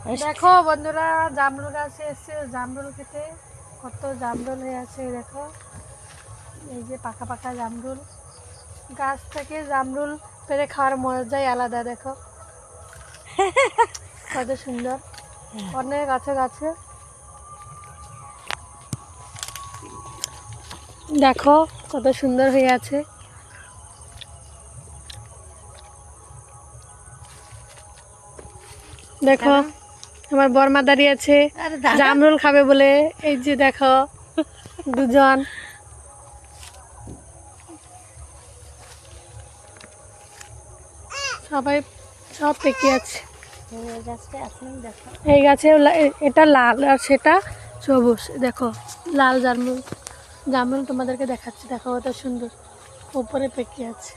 দেখো বন্ধুরা, জামরুল গাছে এসছে জামরুল খেতে। কত জামরুল হয়ে আছে দেখো, এই যে পাকা পাকা জামরুল। গাছ থেকে জামরুল পেড়ে খাওয়ার মজাই আলাদা। দেখো কত সুন্দর, অনেক গাছে গাছে। দেখো কত সুন্দর হয়ে আছে। দেখো আমার বর্মা দাঁড়িয়ে আছে জামরুল খাবে বলে। এই যে দেখো দুজন, সবাই সব পেকে আছে। এই গাছে এটা লাল আর সেটা সবুজ। দেখো লাল জামরুল, জামরুল তোমাদেরকে দেখাচ্ছি। দেখো কত সুন্দর উপরে পেকে আছে।